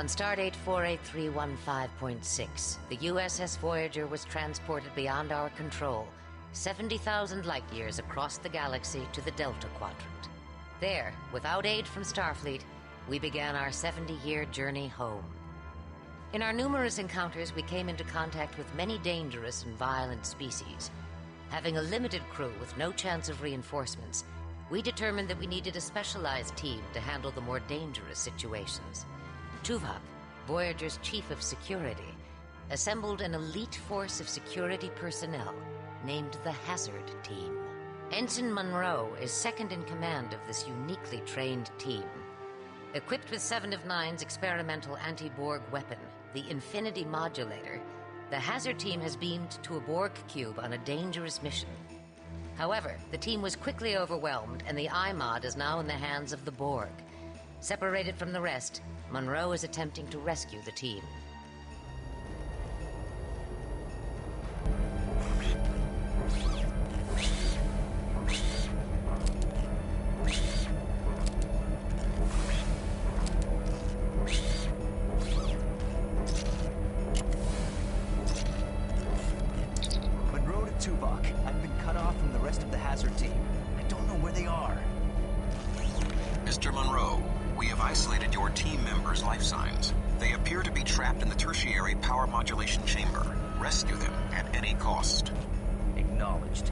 On Stardate 48315.6, the USS Voyager was transported beyond our control, 70,000 light-years across the galaxy to the Delta Quadrant. There, without aid from Starfleet, we began our 70-year journey home. In our numerous encounters, we came into contact with many dangerous and violent species. Having a limited crew with no chance of reinforcements, we determined that we needed a specialized team to handle the more dangerous situations. Tuvok, Voyager's chief of security, assembled an elite force of security personnel named the Hazard Team. Ensign Monroe is second in command of this uniquely trained team. Equipped with 7 of 9's experimental anti-Borg weapon, the Infinity Modulator, the Hazard Team has beamed to a Borg cube on a dangerous mission. However, the team was quickly overwhelmed, and the iMod is now in the hands of the Borg. Separated from the rest, Monroe is attempting to rescue the team. Monroe to Tuvok. I've been cut off from the rest of the Hazard Team. I don't know where they are. Mr. Monroe, we have isolated your team members' life signs. They appear to be trapped in the tertiary power modulation chamber. Rescue them at any cost. Acknowledged.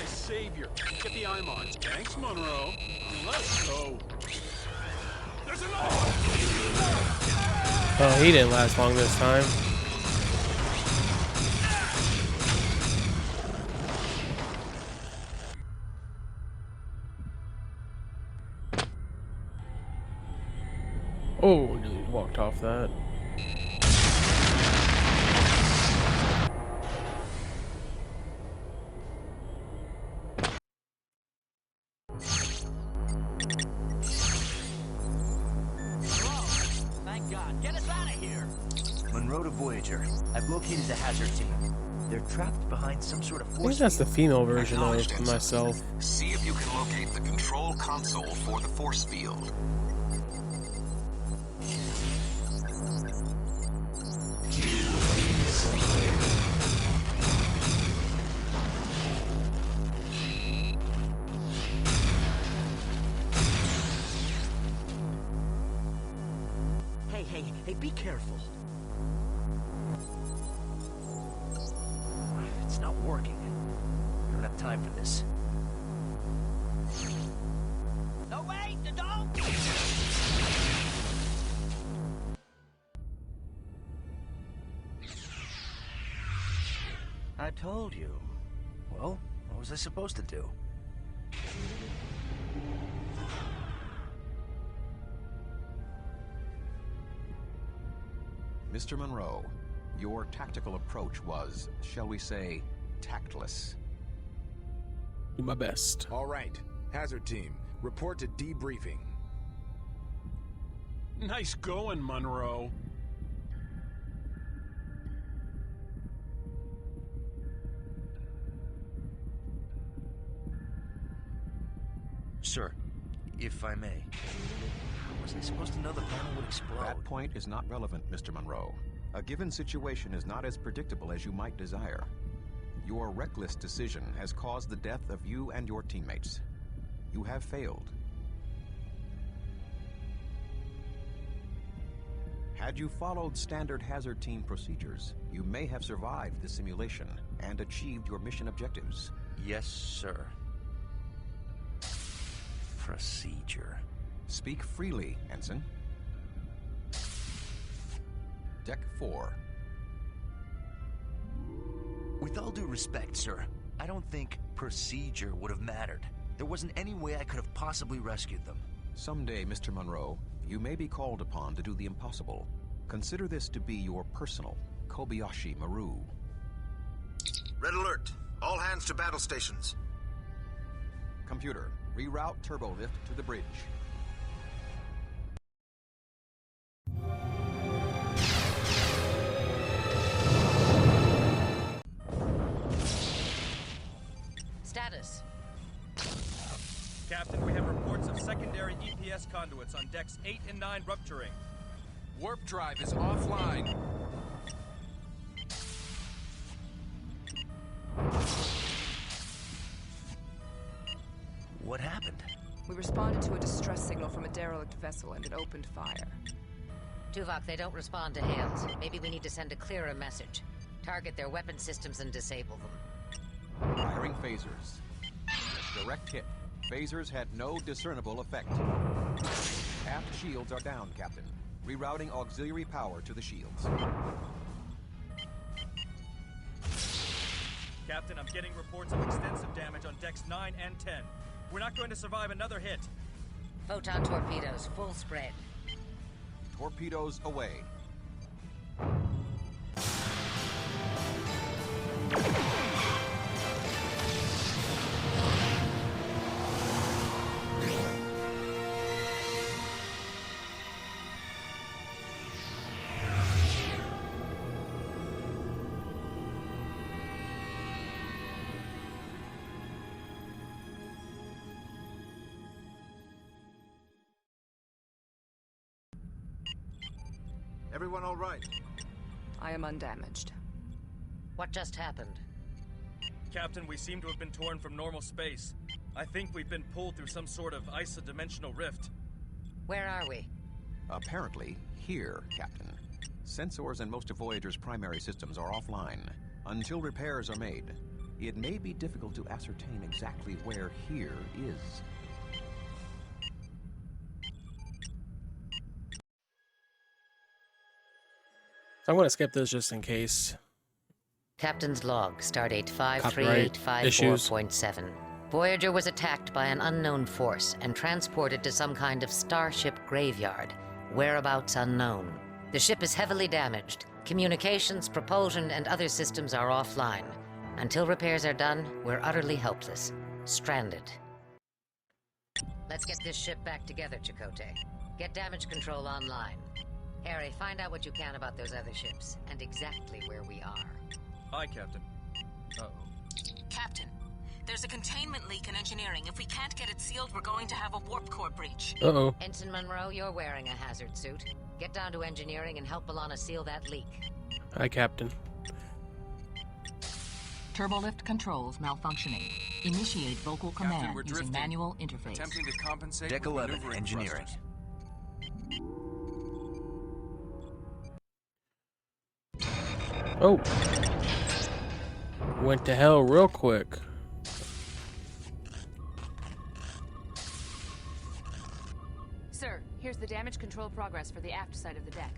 Savior. Get the IMON. Thanks, Monroe. Let's go. There's another one! Oh, he didn't last long this time. Oh, nearly walked off that. Monroe to Voyager. I've located the Hazard Team. They're trapped behind some sort of force. I think that's the field. female version of Acknowledged, Ensign. myself. See if you can locate the control console for the force field. Hey, be careful. It's not working. We don't have time for this. No, wait! Don't! I told you. Well, what was I supposed to do? Mr. Monroe, your tactical approach was, shall we say, tactless. Do my best. All right, Hazard Team, report to debriefing. Nice going, Monroe. Sir, if I may. Was I supposed to know the panel would explode? That point is not relevant, Mr. Monroe. A given situation is not as predictable as you might desire. Your reckless decision has caused the death of you and your teammates. You have failed. Had you followed standard Hazard Team procedures, you may have survived the simulation and achieved your mission objectives. Yes, sir. Procedure. Speak freely, Ensign. Deck 4. With all due respect, sir, I don't think procedure would have mattered. There wasn't any way I could have possibly rescued them. Someday, Mr. Monroe, you may be called upon to do the impossible. Consider this to be your personal Kobayashi Maru. Red alert. All hands to battle stations. Computer, reroute turbolift to the bridge. Status. Captain, we have reports of secondary EPS conduits on decks 8 and 9 rupturing. Warp drive is offline. What happened? We responded to a distress signal from a derelict vessel and it opened fire. Tuvok, they don't respond to hails. Maybe we need to send a clearer message. Target their weapon systems and disable them. Firing phasers. Direct hit. Phasers had no discernible effect. Aft shields are down, Captain. Rerouting auxiliary power to the shields. Captain, I'm getting reports of extensive damage on decks 9 and 10. We're not going to survive another hit. Photon torpedoes, full spread. Torpedoes away. Everyone all right? I am undamaged. What just happened? Captain, we seem to have been torn from normal space. I think we've been pulled through some sort of isodimensional rift. Where are we? Apparently, here, Captain. Sensors and most of Voyager's primary systems are offline. Until repairs are made, it may be difficult to ascertain exactly where here is. I'm going to skip this just in case. Captain's log, stardate Copyright 53854.7. Voyager was attacked by an unknown force and transported to some kind of starship graveyard, whereabouts unknown. The ship is heavily damaged. Communications, propulsion, and other systems are offline. Until repairs are done, we're utterly helpless. Stranded. Let's get this ship back together, Chakotay. Get damage control online. Harry, find out what you can about those other ships, and exactly where we are. Aye, Captain. Uh-oh. Captain, there's a containment leak in engineering. If we can't get it sealed, we're going to have a warp core breach. Uh-oh. Ensign Monroe, you're wearing a hazard suit. Get down to engineering and help B'Elanna seal that leak. Hi, Captain. Turbolift controls malfunctioning. Initiate vocal Captain, command we're using drifting. manual interface. Attempting to compensate Deck with 11, maneuvering engineering. thrusters. Oh. Went to hell real quick. Sir, here's the damage control progress for the aft side of the deck.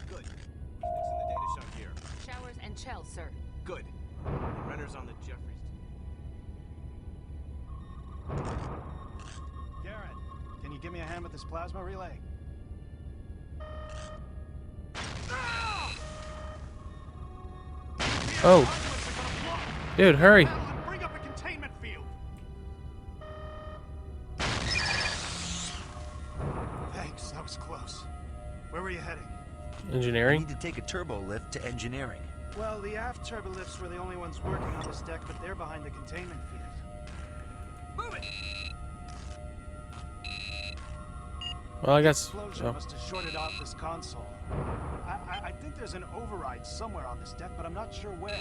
Good. Fixing the data shunt here. Showers and shells, sir. Good. Renner's on the Jeffries. Garrett, can you give me a hand with this plasma relay? Oh. Dude, hurry. Bring up a containment field. Thanks, that was close. Where were you heading? I Engineering? need to take a turbo lift to engineering. Well, the aft turbolifts were the only ones working on this deck, but they're behind the containment field. Move it! Well, I guess. Explosion Oh. must have shorted off this console. I think there's an override somewhere on this deck, but I'm not sure where.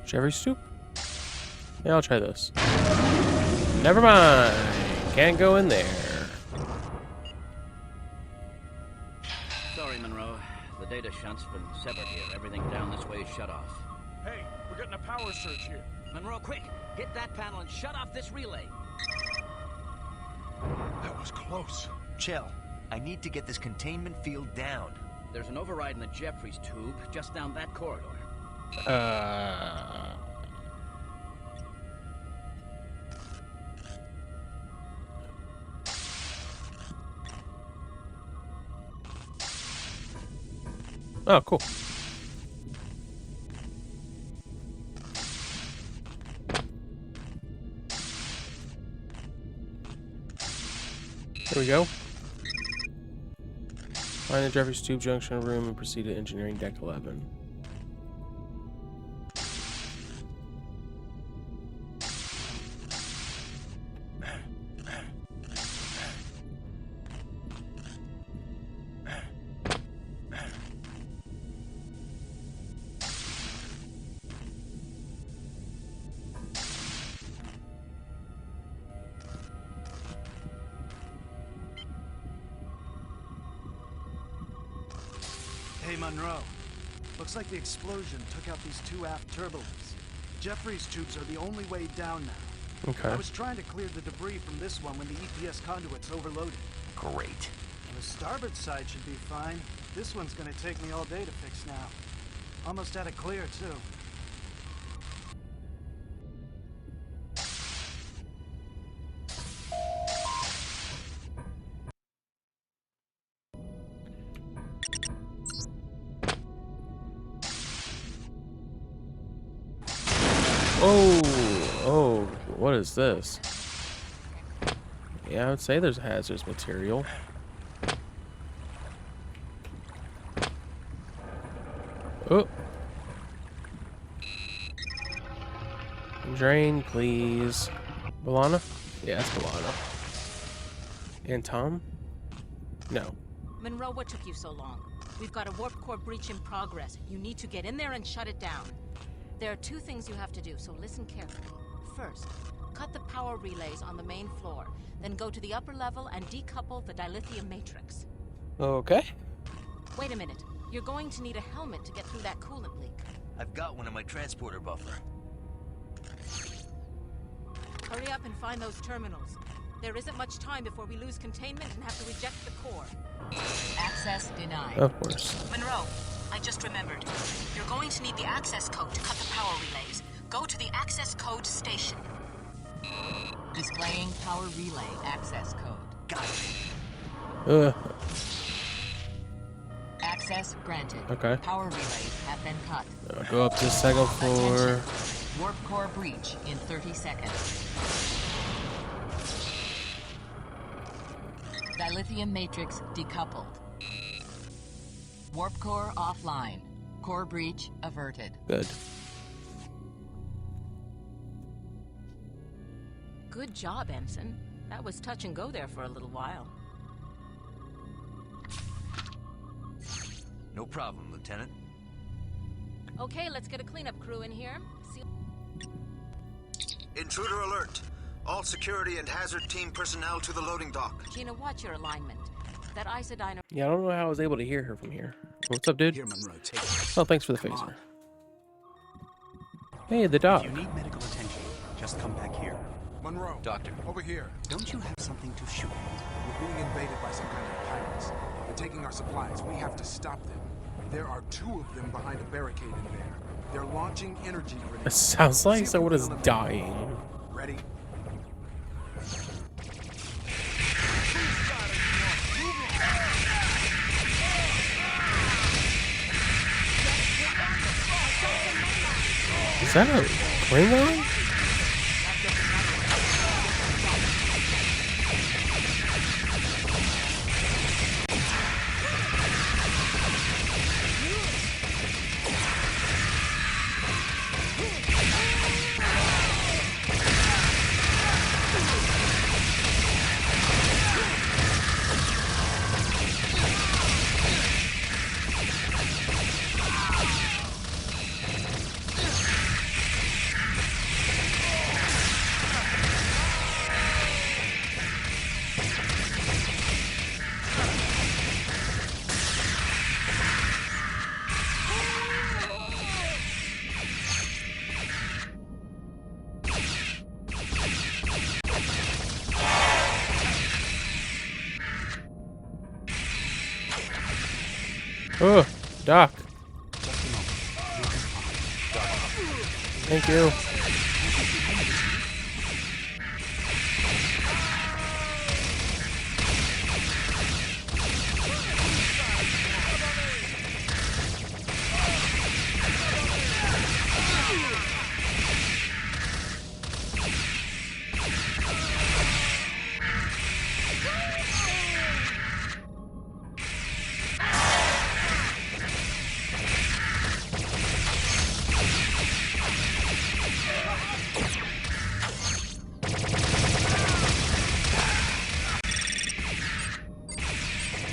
Chevy soup? Yeah, I'll try this. Never mind. Can't go in there. Sorry, Monroe. The data shunt's been severed here. Everything down this way is shut off. Hey, we're getting a power surge here. Monroe, quick! Hit that panel and shut off this relay. That was close. Chell, I need to get this containment field down. There's an override in the Jeffries tube just down that corridor. Oh, cool. Here we go. Find the Jeffries Tube Junction room and proceed to Engineering Deck 11. Hey, Monroe. Looks like the explosion took out these two aft turbulents. Jeffries tubes are the only way down now. Okay. I was trying to clear the debris from this one when the EPS conduit's overloaded. Great. Well, the starboard side should be fine. This one's gonna take me all day to fix now. Almost had it clear, too. Oh, what is this? Yeah, I would say there's hazardous material. Oh. Drain, please. Balana? Yeah, it's Balana. And Tom? No. Monroe, what took you so long? We've got a warp core breach in progress. You need to get in there and shut it down. There are two things you have to do, so listen carefully. First, cut the power relays on the main floor, then go to the upper level and decouple the dilithium matrix. Okay. Wait a minute. You're going to need a helmet to get through that coolant leak. I've got one in my transporter buffer. Hurry up and find those terminals. There isn't much time before we lose containment and have to reject the core. Access denied. Of course. Monroe, I just remembered. You're going to need the access code to cut the power relays. Go to the access code station. Displaying power relay access code. Got it. Access granted. Okay. Power relays have been cut. I'll go up to the second floor. Attention. Warp core breach in 30 seconds. Dilithium matrix decoupled. Warp core offline. Core breach averted. Good. Good job, Ensign. That was touch and go there for a little while. No problem, Lieutenant. Okay, let's get a cleanup crew in here. Intruder alert. All security and hazard team personnel to the loading dock. Gina, watch your alignment. That isodyne. Yeah, I don't know how I was able to hear her from here. What's up, dude? Here, Monroe, take it. Oh, thanks for the phaser. Hey, the dog. If you need medical attention, just come back here. Monroe. Doctor. Over here. Don't you have something to shoot at? We're being invaded by some kind of pirates. They're taking our supplies. We have to stop them. There are two of them behind a barricade in there. They're launching energy grenades. It sounds like someone is dying. Ready? Is that a Klingon? Oh, Doc. Thank you.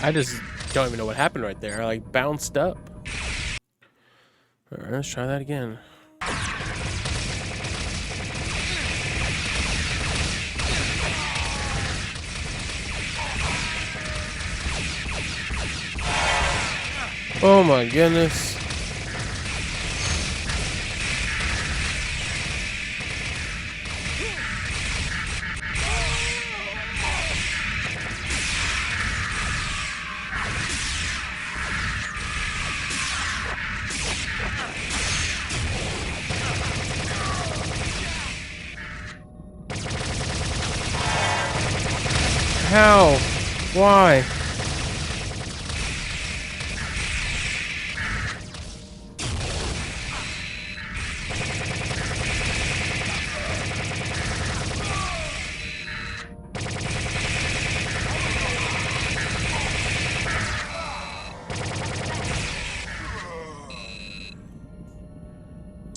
I just don't even know what happened right there. I like bounced up. All right, let's try that again. Oh my goodness. How? Why?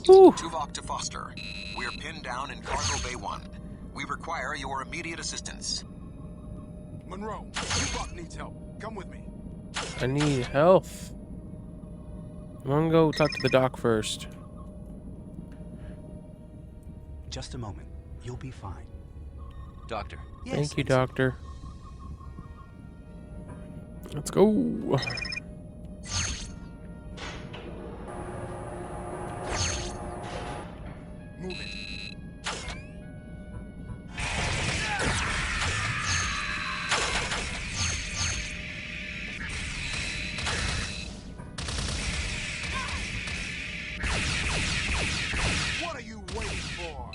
Tuvok to Foster. We're pinned down in Cargo Bay 1. We require your immediate assistance. Monroe, Tuvok needs help. Come with me. I need health. I'm gonna go talk to the doc first. Just a moment. You'll be fine. Doctor. Yes, Thank you, doctor. Let's go. Move it. What are you waiting for?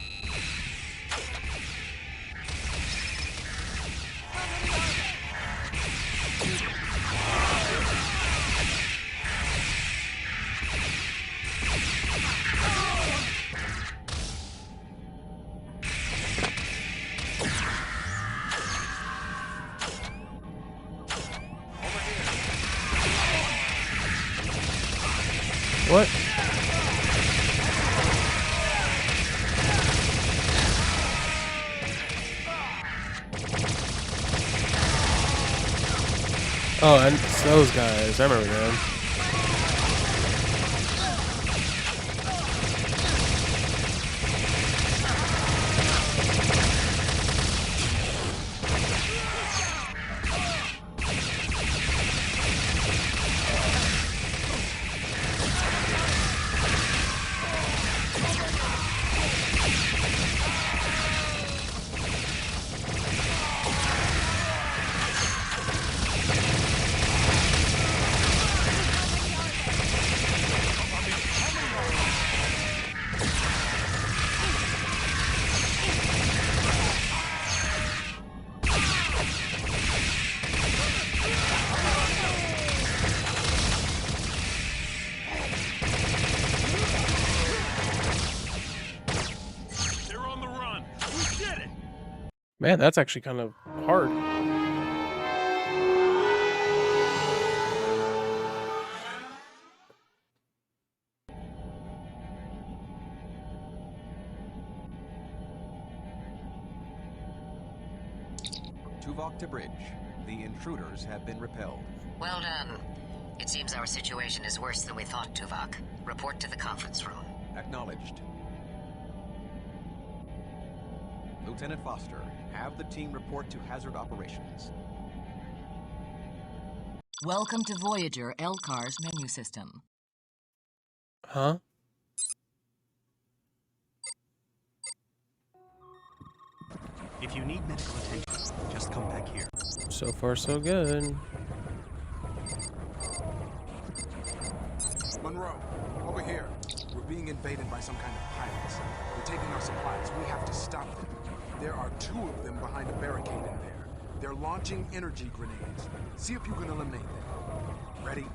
What? Oh, and it's those guys. I remember them. Man, that's actually kind of hard. Tuvok to bridge. The intruders have been repelled. Well done. It seems our situation is worse than we thought, Tuvok. Report to the conference room. Acknowledged. Lieutenant Foster, have the team report to hazard operations. Welcome to Voyager LCAR's menu system. Huh? If you need medical attention, just come back here. So far, so good. We're being invaded by some kind of pirates. They're taking our supplies. We have to stop them. There are 2 of them behind a barricade in there. They're launching energy grenades. See if you can eliminate them. Ready?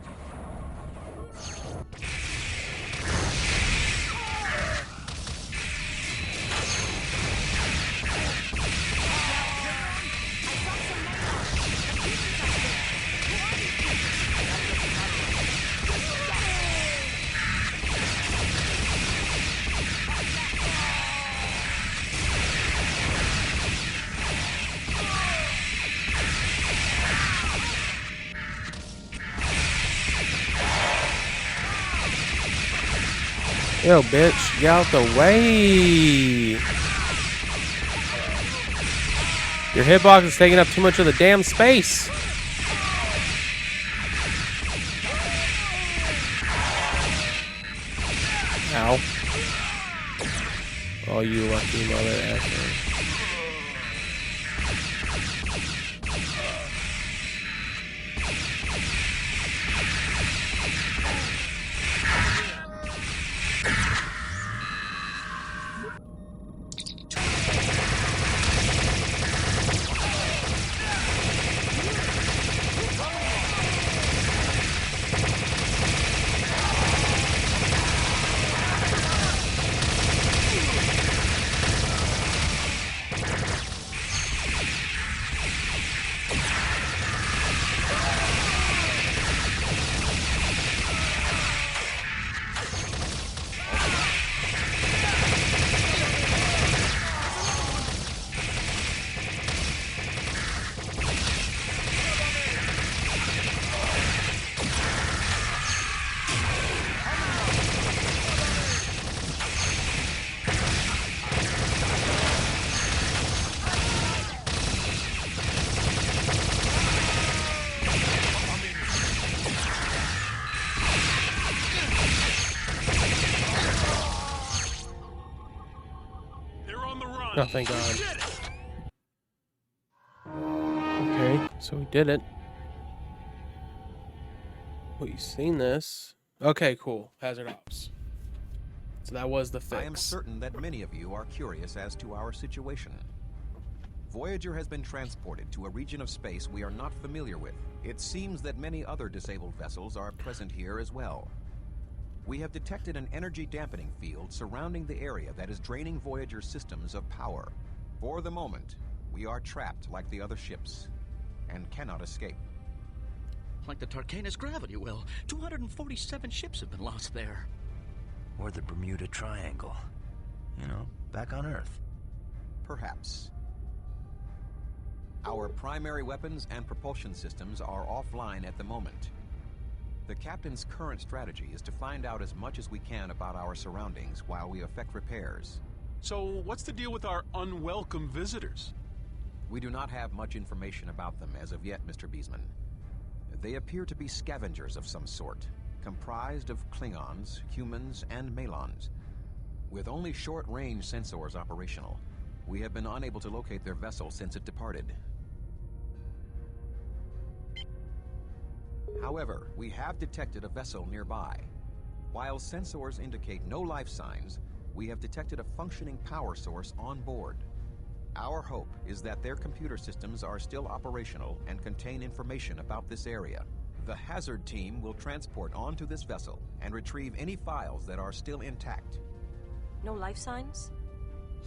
Yo, bitch, get out the way. Your hitbox is taking up too much of the damn space. Ow. Oh, you lucky mother effer. Oh, thank God. Okay, so we did it. Well, you've seen this. Okay, cool. Hazard Ops. So that was the fix. I am certain that many of you are curious as to our situation. Voyager has been transported to a region of space we are not familiar with. It seems that many other disabled vessels are present here as well. We have detected an energy dampening field surrounding the area that is draining Voyager's systems of power. For the moment, we are trapped like the other ships and cannot escape. Like the Tarkanus gravity well. 247 ships have been lost there. Or the Bermuda Triangle. You know, back on Earth. Perhaps. Our primary weapons and propulsion systems are offline at the moment. The captain's current strategy is to find out as much as we can about our surroundings while we effect repairs. So, what's the deal with our unwelcome visitors? We do not have much information about them as of yet, Mr. Beesman. They appear to be scavengers of some sort, comprised of Klingons, humans, and Malons. With only short-range sensors operational, we have been unable to locate their vessel since it departed. However, we have detected a vessel nearby. While sensors indicate no life signs, we have detected a functioning power source on board. Our hope is that their computer systems are still operational and contain information about this area. The Hazard team will transport onto this vessel and retrieve any files that are still intact. No life signs?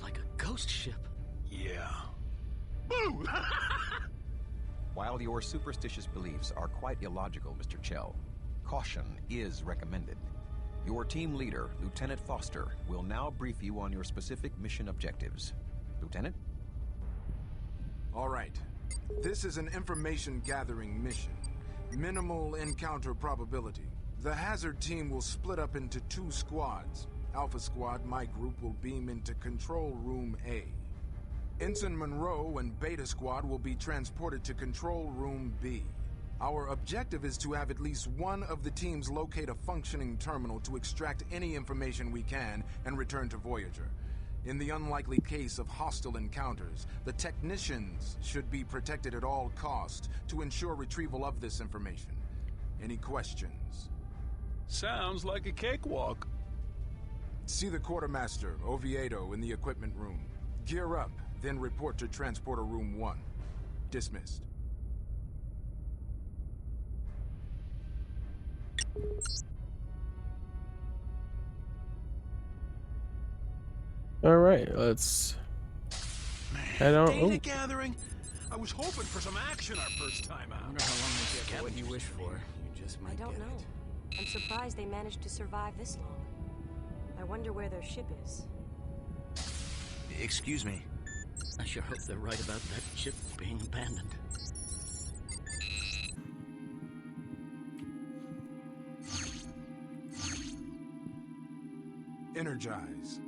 Like a ghost ship. Yeah. Boo! While your superstitious beliefs are quite illogical, Mr. Chell, caution is recommended. Your team leader, Lieutenant Foster, will now brief you on your specific mission objectives. Lieutenant? All right. This is an information gathering mission. Minimal encounter probability. The Hazard team will split up into 2 squads. Alpha Squad, my group, will beam into Control Room A. Ensign Monroe and Beta Squad will be transported to Control Room B. Our objective is to have at least one of the teams locate a functioning terminal to extract any information we can and return to Voyager. In the unlikely case of hostile encounters, the technicians should be protected at all costs to ensure retrieval of this information. Any questions? Sounds like a cakewalk. See the quartermaster, Oviedo, in the equipment room. Gear up, then report to Transporter Room 1. Dismissed. All right, let's head on. Data gathering. I was hoping for some action our first time out. I wonder how long they get what you wish for. You just might I don't know. I'm surprised they managed to survive this long. I wonder where their ship is. Excuse me. I sure hope they're right about that ship being abandoned. Energize.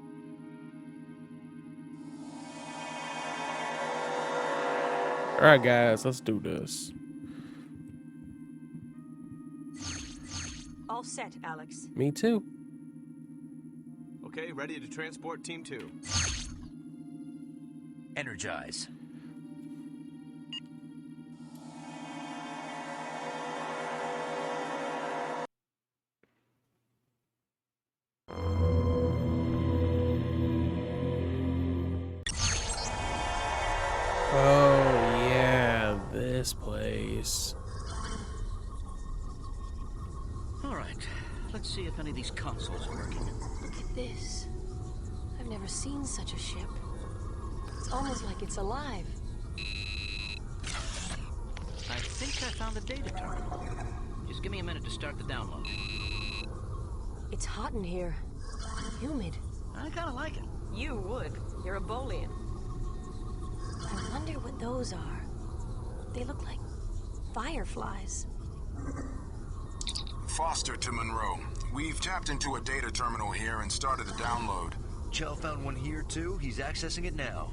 All right, guys, let's do this. All set, Alex. Me too. Okay, ready to transport Team 2. Energize. Oh yeah, this place. All right, let's see if any of these consoles are working. Look at this. I've never seen such a ship. It's almost like it's alive. I think I found the data terminal. Just give me a minute to start the download. It's hot in here. Humid. I kind of like it. You would. You're a Bolian. I wonder what those are. They look like fireflies. Foster to Monroe. We've tapped into a data terminal here and started a download. Chell found one here too. He's accessing it now.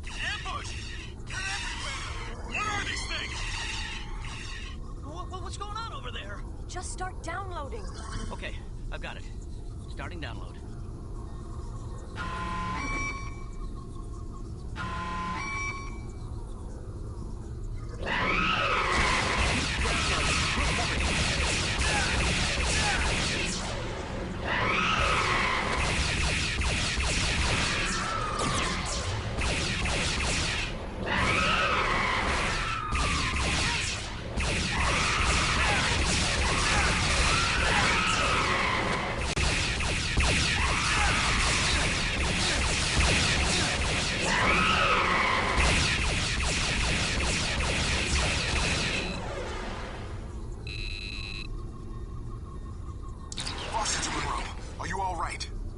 Ambush! Get everywhere! What are these things? What's going on over there? Just start downloading. Okay, I've got it. Starting download.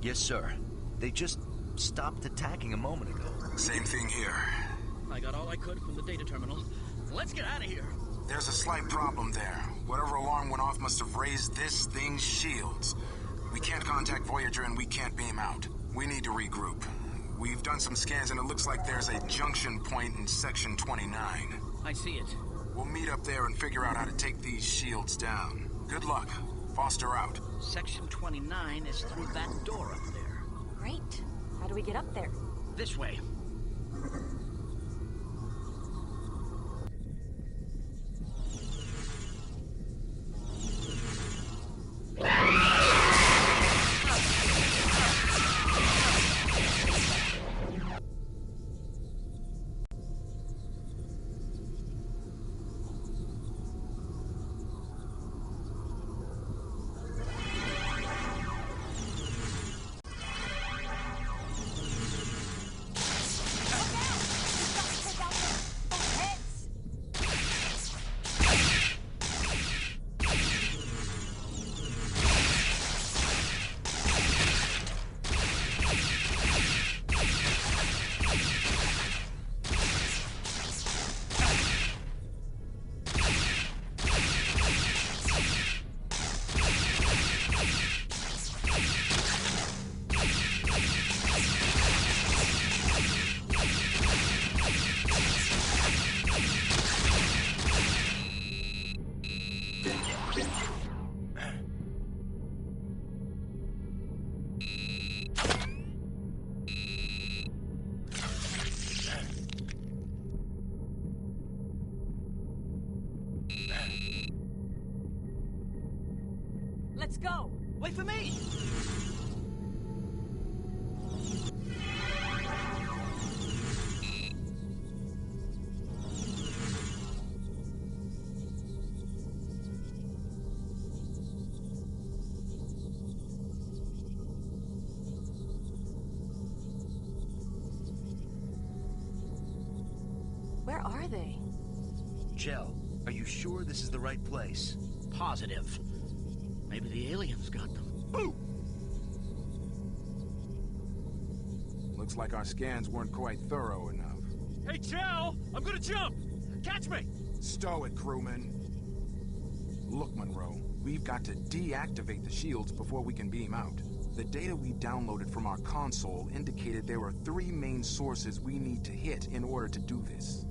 Yes, sir. They just stopped attacking a moment ago. Same thing here. I got all I could from the data terminal. Let's get out of here. There's a slight problem there. Whatever alarm went off must have raised this thing's shields. We can't contact Voyager and we can't beam out. We need to regroup. We've done some scans and it looks like there's a junction point in Section 29. I see it. We'll meet up there and figure out how to take these shields down. Good luck. Foster out. Section 29 is through that door up there. Great. How do we get up there? This way. Let's go! Wait for me! Where are they? Jell, are you sure this is the right place? Positive. Maybe the aliens got them. Boo! Looks like our scans weren't quite thorough enough. Hey, Jell! I'm gonna jump! Catch me! Stow it, crewman. Look, Monroe, we've got to deactivate the shields before we can beam out. The data we downloaded from our console indicated there are 3 main sources we need to hit in order to do this.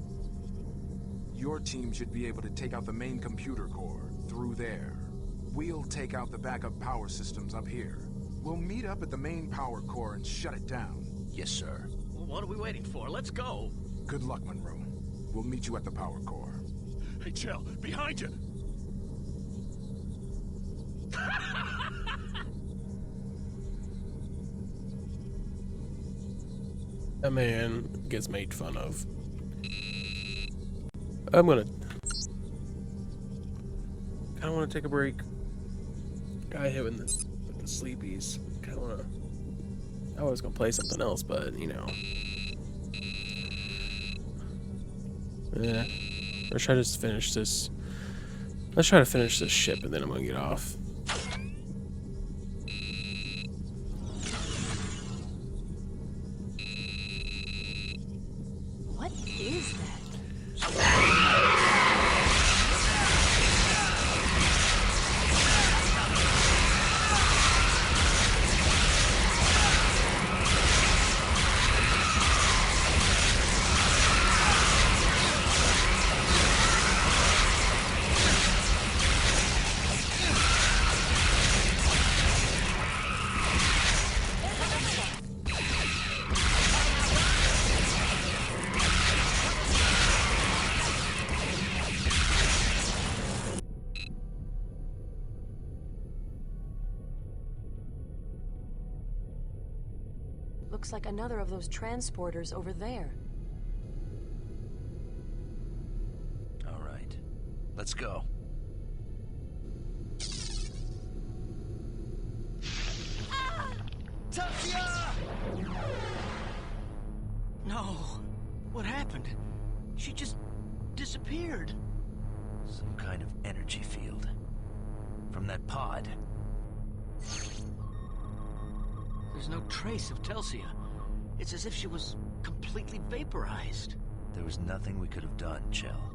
Your team should be able to take out the main computer core through there. We'll take out the backup power systems up here. We'll meet up at the main power core and shut it down. Yes, sir. Well, what are we waiting for? Let's go. Good luck, Monroe. We'll meet you at the power core. Hey, Jell, behind you! That man gets made fun of. I'm gonna... I want to take a break. Got hit with the sleepies. Kinda wanna... I was gonna play something else, but you know. Yeah. Or should I just finish this? Let's try to finish this ship and then I'm gonna get off. What is that? Looks like another of those transporters over there. All right. Let's go. No. What happened? She just disappeared. Some kind of energy field. From that pod. There's no trace of Telsia. It's as if she was completely vaporized. There was nothing we could have done, Jell.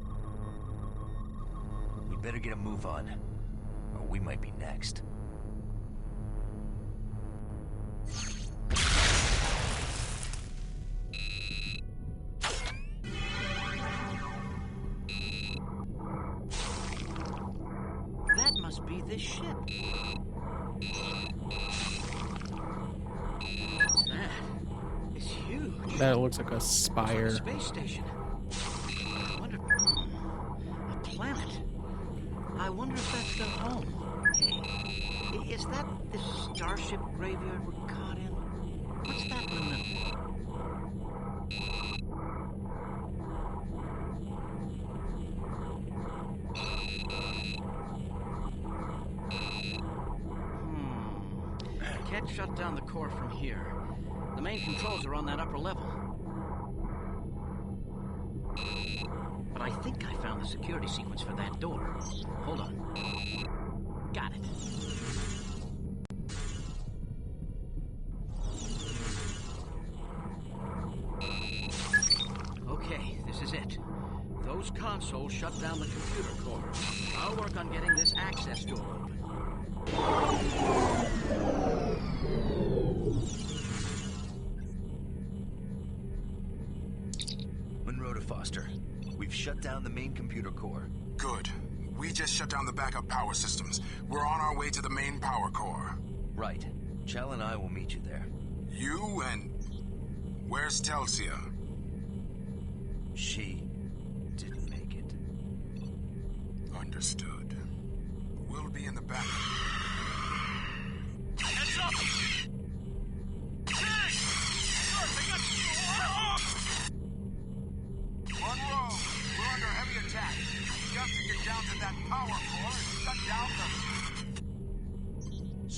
We'd better get a move on, or we might be next. That must be this ship. What's that? It's huge. That looks like a spire. It's like a space station. I wonder... a planet. I wonder if that's their home. Hey, is that the starship graveyard we're caught in? What's that in the middle? Can't shut down the core from here. The main controls are on that upper level. But I think I found the security sequence for that door. Hold on. Got it. Okay, this is it. Those consoles shut down the computer core. I'll work on getting this access door open. Monroe to Foster. We've shut down the main computer core. Good. We just shut down the backup power systems. We're on our way to the main power core. Right. Jell and I will meet you there. You and... Where's Telsia? She didn't make it. Understood. We'll be in the back.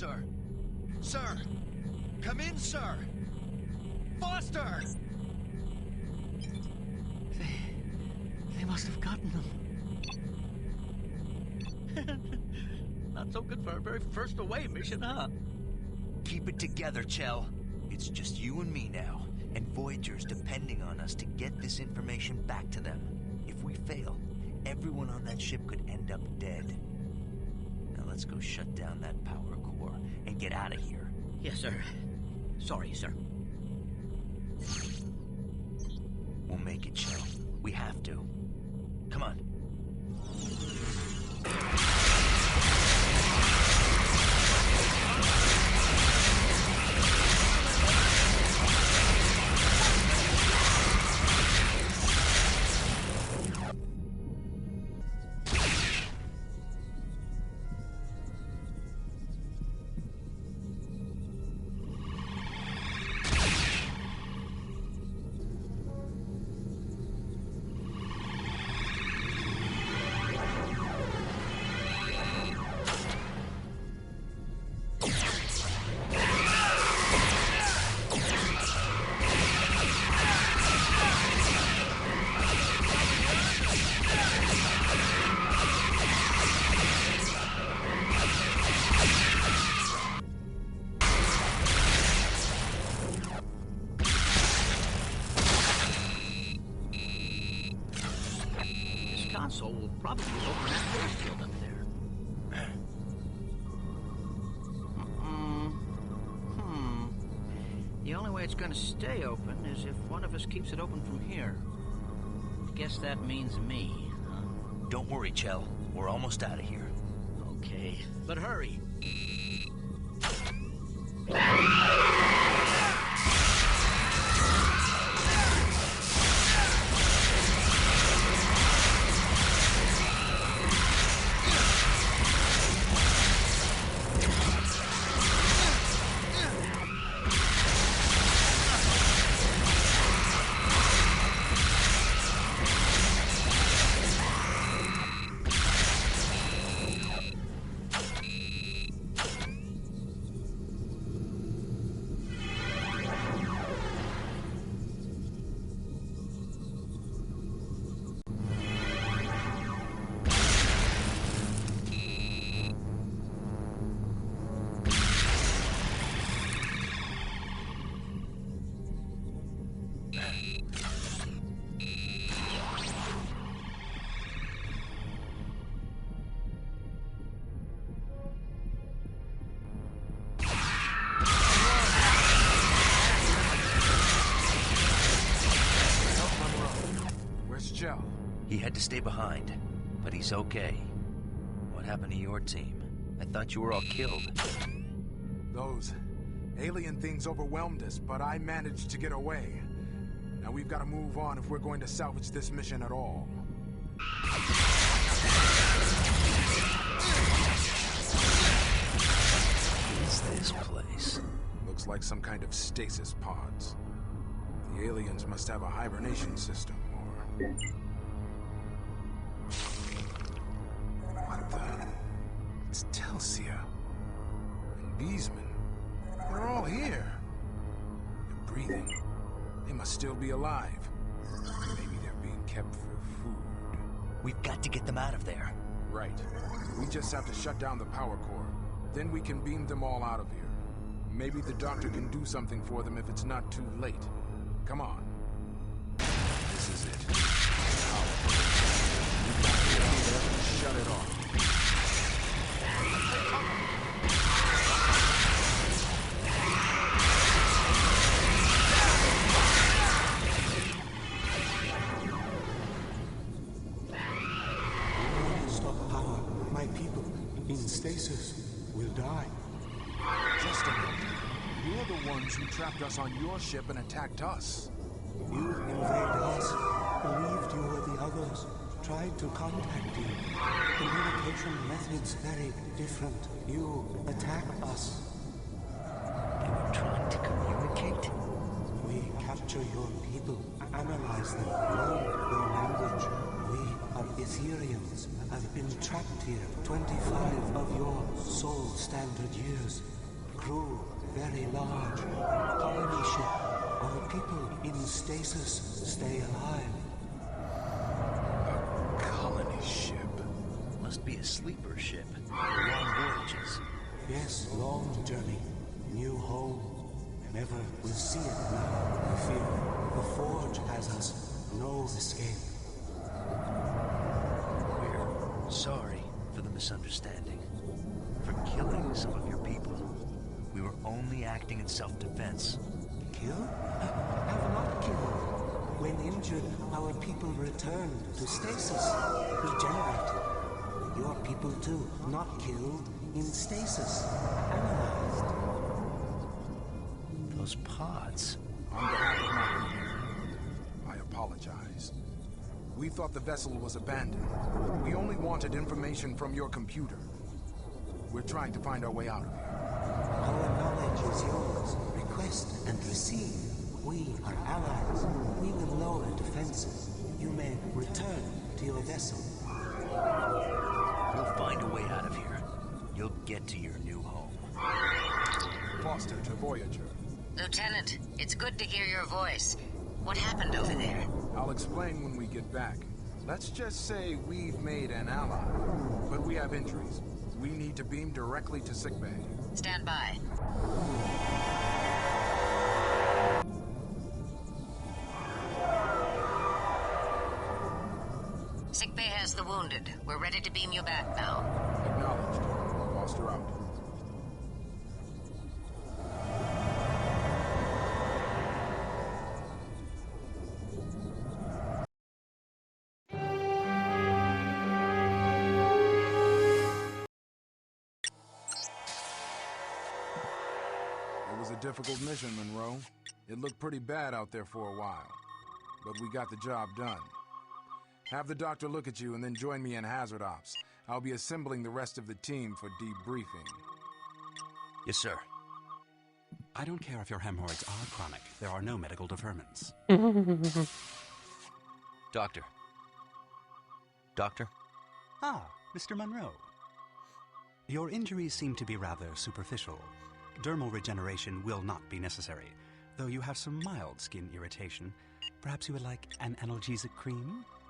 sir. Sir! Come in, sir! Foster! They must have gotten them. Not so good for our very first away mission, huh? Keep it together, Chell. It's just you and me now, and Voyager's depending on us to get this information back to them. If we fail, everyone on that ship could end up dead. Now let's go shut down that power core and get out of here. Yes, sir. Sorry, sir. We'll make it, Chell. We have to. Come on. Console will probably open that force field up there. The only way it's going to stay open is if one of us keeps it open from here. Guess that means me, huh? Don't worry, Chell. We're almost out of here. Okay, but hurry. He had to stay behind, but he's okay. What happened to your team? I thought you were all killed. Those alien things overwhelmed us, but I managed to get away. Now we've got to move on if we're going to salvage this mission at all. What is this place? Looks like some kind of stasis pods. The aliens must have a hibernation system, or... What the... It's Telsia. And Beesman. They're all here. They're breathing. They must still be alive. Maybe they're being kept for food. We've got to get them out of there. Right. We just have to shut down the power core. Then we can beam them all out of here. Maybe the doctor can do something for them if it's not too late. Come on. This is it. Power. We've got to get out there and shut it off. Stop power. My people in stasis will die. Just a minute. You're the ones who trapped us on your ship and attacked us. You invaded us, believed you were the others, tried to contact you. Communication methods very different. You attack us. They were trying to communicate? We capture your people, analyze them, learn their language. We are Ethereans, have been trapped here. 25 of your Sol standard years. Crew very large. Colony ship. Our people in stasis stay alive. A colony ship? Must be a sleeper ship. For long voyages. Yes, long journey. New home. Never will see it now, I fear. The Forge has us. No escape. We're sorry for the misunderstanding. For killing some of your people. We were only acting in self-defense. Kill? Have not killed. When injured, our people returned to stasis. Regenerated. Your people too, not killed, in stasis. Analyzed. Those pods. On behalf of my people, I apologize. We thought the vessel was abandoned. We only wanted information from your computer. We're trying to find our way out of here. Our knowledge is yours. Request and receive. We are allies. We will lower defenses. You may return to your vessel. We'll find a way out of here. You'll get to your new home. Foster to Voyager. Lieutenant, it's good to hear your voice. What happened over there? I'll explain when we get back. Let's just say we've made an ally. But we have injuries. We need to beam directly to sickbay. Stand by. Sickbay has the wounded. We're ready to beam you back now. Acknowledged. Foster out. It was a difficult mission, Monroe. It looked pretty bad out there for a while. But we got the job done. Have the doctor look at you and then join me in Hazard Ops. I'll be assembling the rest of the team for debriefing. Yes, sir. I don't care if your hemorrhoids are chronic. There are no medical deferments. Doctor. Doctor? Ah, Mr. Monroe. Your injuries seem to be rather superficial. Dermal regeneration will not be necessary, though you have some mild skin irritation. Perhaps you would like an analgesic cream?